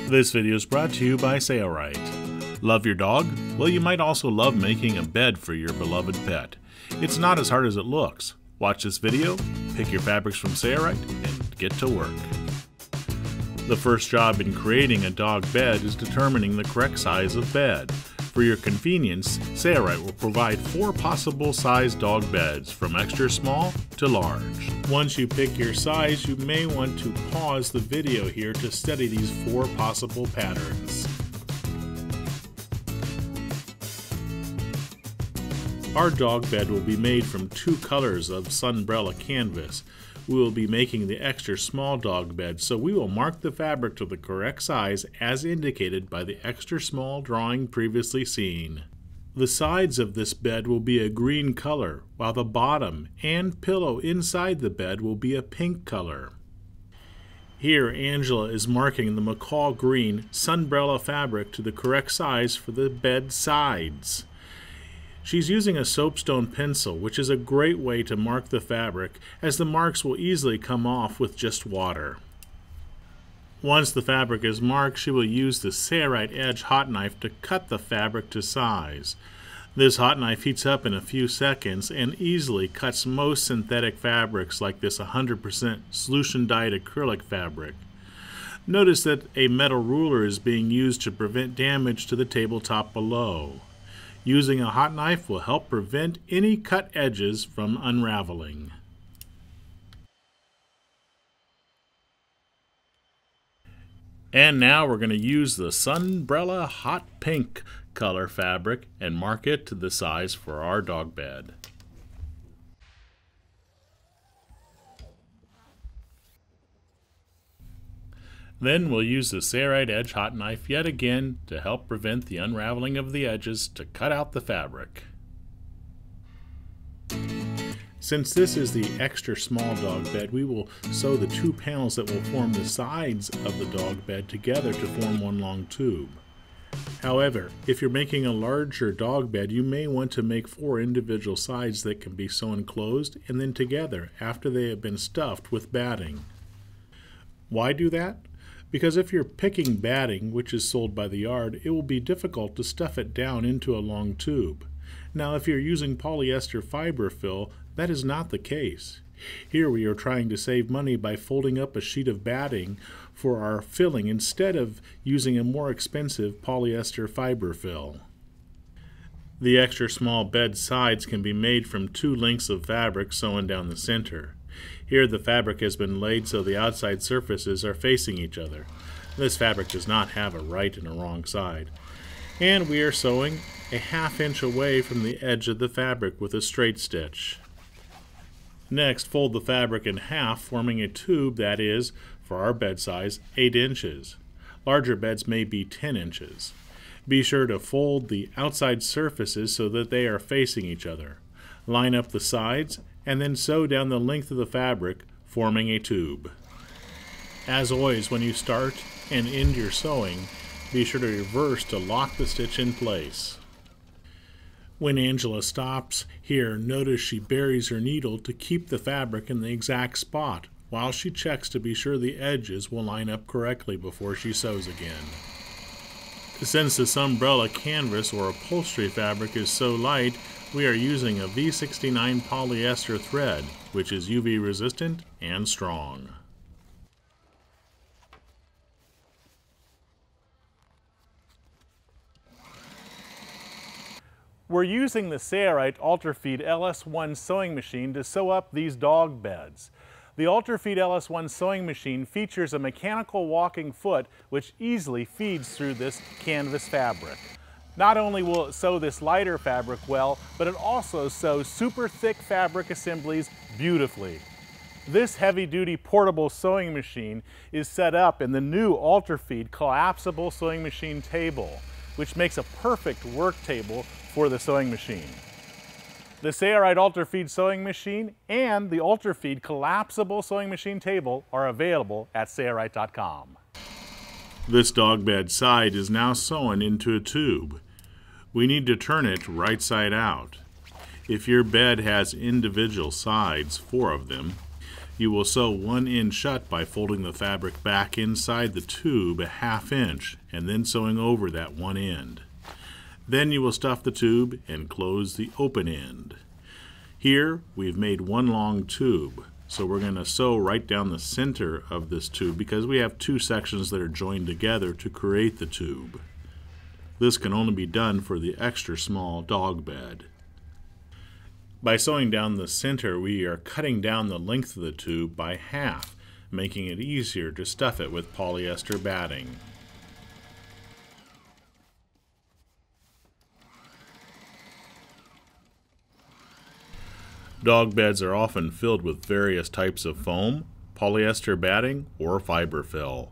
This video is brought to you by Sailrite. Love your dog? Well, you might also love making a bed for your beloved pet. It's not as hard as it looks. Watch this video, pick your fabrics from Sailrite, and get to work. The first job in creating a dog bed is determining the correct size of bed. For your convenience, Sailrite will provide 4 possible size dog beds, from extra small to large. Once you pick your size, you may want to pause the video here to study these 4 possible patterns. Our dog bed will be made from 2 colors of Sunbrella canvas. We will be making the extra small dog bed, so we will mark the fabric to the correct size as indicated by the extra small drawing previously seen. The sides of this bed will be a green color, while the bottom and pillow inside the bed will be a pink color. Here, Angela is marking the macaw green Sunbrella fabric to the correct size for the bed sides. She's using a soapstone pencil, which is a great way to mark the fabric, as the marks will easily come off with just water. Once the fabric is marked, she will use the Sailrite edge hot knife to cut the fabric to size. This hot knife heats up in a few seconds and easily cuts most synthetic fabrics like this 100% solution dyed acrylic fabric. Notice that a metal ruler is being used to prevent damage to the tabletop below. Using a hot knife will help prevent any cut edges from unraveling. And now we're going to use the Sunbrella hot pink color fabric and mark it to the size for our dog bed. Then we'll use the Sailrite edge hot knife yet again to help prevent the unraveling of the edges to cut out the fabric. Since this is the extra small dog bed, we will sew the 2 panels that will form the sides of the dog bed together to form one long tube. However, if you're making a larger dog bed, you may want to make 4 individual sides that can be sewn closed and then together after they have been stuffed with batting. Why do that? Because if you're picking batting, which is sold by the yard, it will be difficult to stuff it down into a long tube. Now, if you're using polyester fiber fill, that is not the case. Here we are trying to save money by folding up a sheet of batting for our filling instead of using a more expensive polyester fiber fill. The extra small bed sides can be made from 2 lengths of fabric sewn down the center. Here the fabric has been laid so the outside surfaces are facing each other. This fabric does not have a right and a wrong side. And we are sewing a 1/2 inch away from the edge of the fabric with a straight stitch. Next, fold the fabric in half, forming a tube that is, for our bed size, 8 inches. Larger beds may be 10 inches. Be sure to fold the outside surfaces so that they are facing each other. Line up the sides and then sew down the length of the fabric, forming a tube. As always, when you start and end your sewing, be sure to reverse to lock the stitch in place. When Angela stops here, notice she buries her needle to keep the fabric in the exact spot, while she checks to be sure the edges will line up correctly before she sews again. Since the Sunbrella canvas or upholstery fabric is so light, we are using a V69 polyester thread, which is UV resistant and strong. We're using the Sailrite Ultrafeed LS1 sewing machine to sew up these dog beds. The Ultrafeed LS1 sewing machine features a mechanical walking foot which easily feeds through this canvas fabric. Not only will it sew this lighter fabric well, but it also sews super thick fabric assemblies beautifully. This heavy-duty portable sewing machine is set up in the new Ultrafeed collapsible sewing machine table, which makes a perfect work table for the sewing machine. The Sailrite Ultrafeed sewing machine and the Ultrafeed collapsible sewing machine table are available at Sailrite.com. This dog bed side is now sewn into a tube. We need to turn it right side out. If your bed has individual sides, 4 of them, You will sew one end shut by folding the fabric back inside the tube a ½ inch and then sewing over that one end. Then you will stuff the tube and close the open end. Here we've made one long tube, so we're going to sew right down the center of this tube because we have two sections that are joined together to create the tube. This can only be done for the extra small dog bed. By sewing down the center, we are cutting down the length of the tube by half, making it easier to stuff it with polyester batting. Dog beds are often filled with various types of foam, polyester batting, or fiber fill.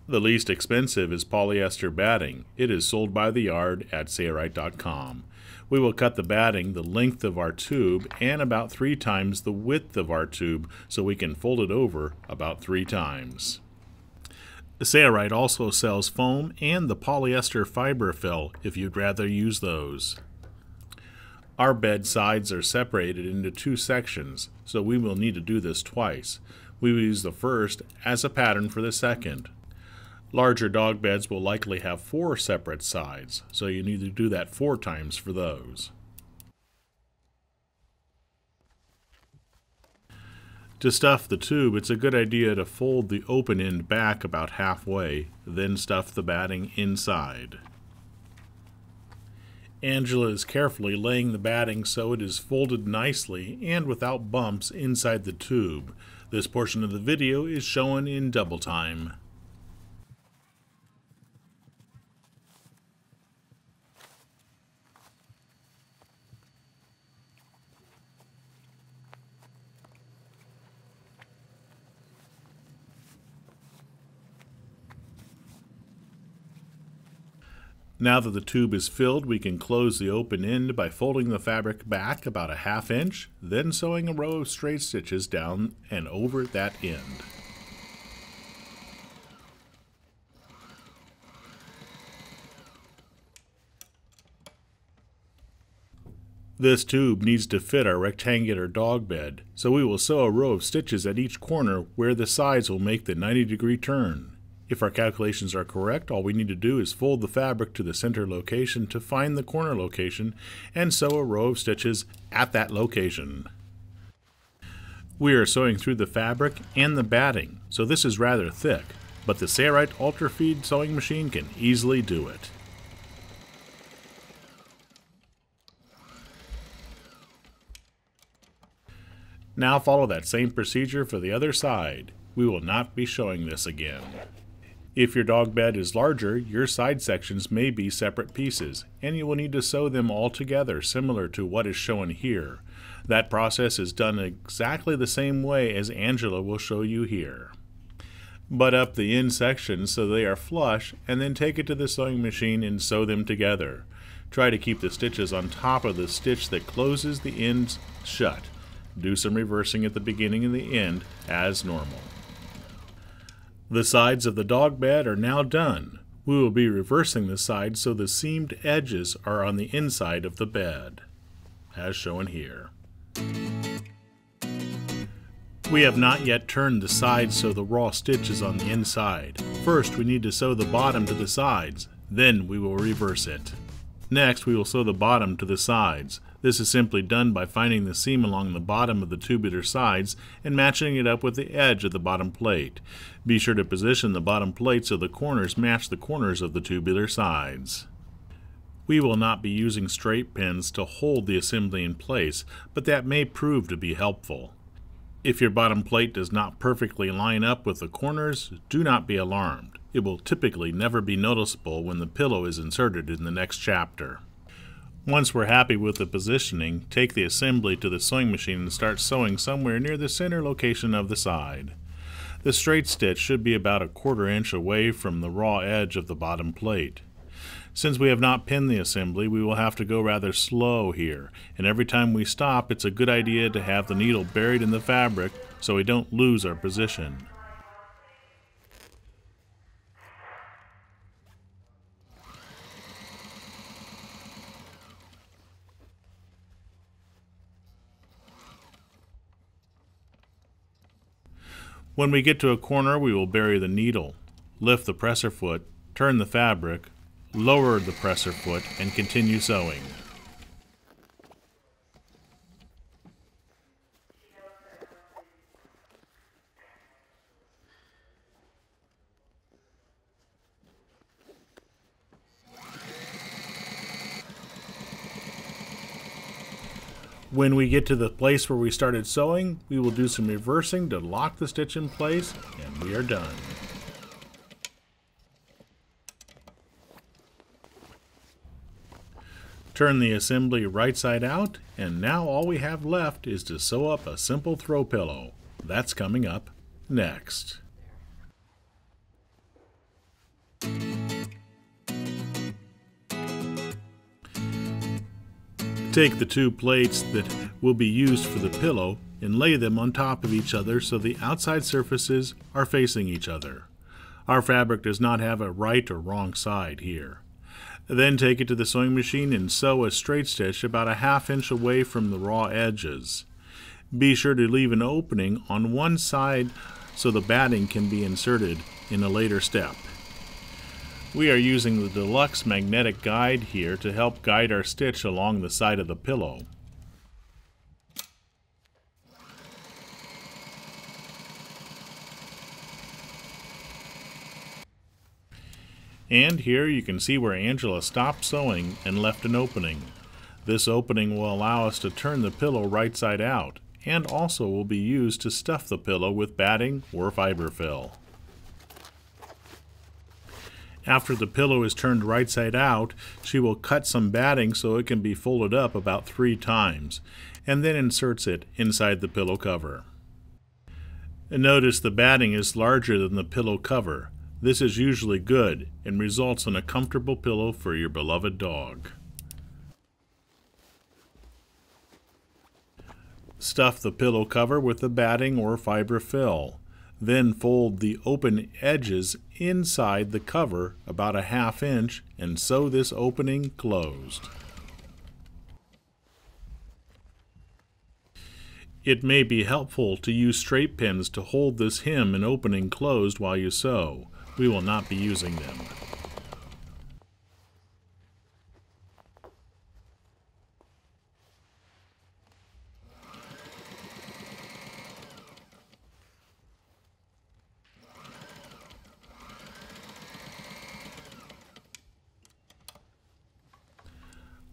The least expensive is polyester batting. It is sold by the yard at Fabric.min. We will cut the batting the length of our tube and about 3 times the width of our tube so we can fold it over about 3 times. Fabric also sells foam and the polyester fiber fill if you'd rather use those. Our bed sides are separated into 2 sections, so we will need to do this twice. We will use the first as a pattern for the second. Larger dog beds will likely have 4 separate sides, so you need to do that 4 times for those. To stuff the tube, it's a good idea to fold the open end back about halfway, then stuff the batting inside. Angela is carefully laying the batting so it is folded nicely and without bumps inside the tube. This portion of the video is shown in double time. Now that the tube is filled, we can close the open end by folding the fabric back about a ½ inch, then sewing a row of straight stitches down and over that end. This tube needs to fit our rectangular dog bed, so we will sew a row of stitches at each corner where the sides will make the 90-degree turn. If our calculations are correct, all we need to do is fold the fabric to the center location to find the corner location and sew a row of stitches at that location. We are sewing through the fabric and the batting, so this is rather thick, but the Fabric Ultra Feed sewing machine can easily do it. Now follow that same procedure for the other side. We will not be showing this again. If your dog bed is larger, your side sections may be separate pieces, and you will need to sew them all together, similar to what is shown here. That process is done exactly the same way as Angela will show you here. Butt up the end sections so they are flush, and then take it to the sewing machine and sew them together. Try to keep the stitches on top of the stitch that closes the ends shut. Do some reversing at the beginning and the end as normal. The sides of the dog bed are now done. We will be reversing the sides so the seamed edges are on the inside of the bed, as shown here. We have not yet turned the sides so the raw stitch is on the inside. First, we need to sew the bottom to the sides, then we will reverse it. Next, we will sew the bottom to the sides. This is simply done by finding the seam along the bottom of the tubular sides and matching it up with the edge of the bottom plate. Be sure to position the bottom plate so the corners match the corners of the tubular sides. We will not be using straight pins to hold the assembly in place, but that may prove to be helpful. If your bottom plate does not perfectly line up with the corners, do not be alarmed. It will typically never be noticeable when the pillow is inserted in the next chapter. Once we're happy with the positioning, take the assembly to the sewing machine and start sewing somewhere near the center location of the side. The straight stitch should be about a ¼ inch away from the raw edge of the bottom plate. Since we have not pinned the assembly, we will have to go rather slow here, and every time we stop, it's a good idea to have the needle buried in the fabric so we don't lose our position. When we get to a corner, we will bury the needle, lift the presser foot, turn the fabric, lower the presser foot, and continue sewing. When we get to the place where we started sewing, we will do some reversing to lock the stitch in place, and we are done. Turn the assembly right side out, and now all we have left is to sew up a simple throw pillow. That's coming up next. Take the two plates that will be used for the pillow and lay them on top of each other so the outside surfaces are facing each other. Our fabric does not have a right or wrong side here. Then take it to the sewing machine and sew a straight stitch about a ½ inch away from the raw edges. Be sure to leave an opening on one side so the batting can be inserted in a later step. We are using the deluxe magnetic guide here to help guide our stitch along the side of the pillow. And here you can see where Angela stopped sewing and left an opening. This opening will allow us to turn the pillow right side out, and also will be used to stuff the pillow with batting or fiberfill. After the pillow is turned right side out, she will cut some batting so it can be folded up about 3 times, and then inserts it inside the pillow cover. And notice the batting is larger than the pillow cover. This is usually good and results in a comfortable pillow for your beloved dog. Stuff the pillow cover with the batting or fiber fill. Then fold the open edges inside the cover about a ½ inch and sew this opening closed. It may be helpful to use straight pins to hold this hem and opening closed while you sew. We will not be using them.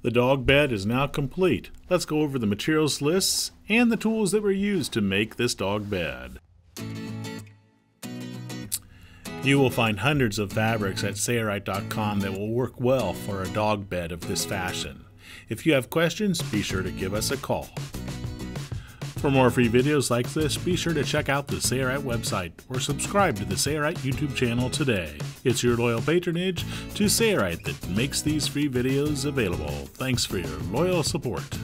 The dog bed is now complete. Let's go over the materials lists and the tools that were used to make this dog bed. You will find hundreds of fabrics at Sayrite.com that will work well for a dog bed of this fashion. If you have questions, be sure to give us a call. For more free videos like this, be sure to check out the Sayrite website or subscribe to the Sayrite YouTube channel today. It's your loyal patronage to Sayrite that makes these free videos available. Thanks for your loyal support.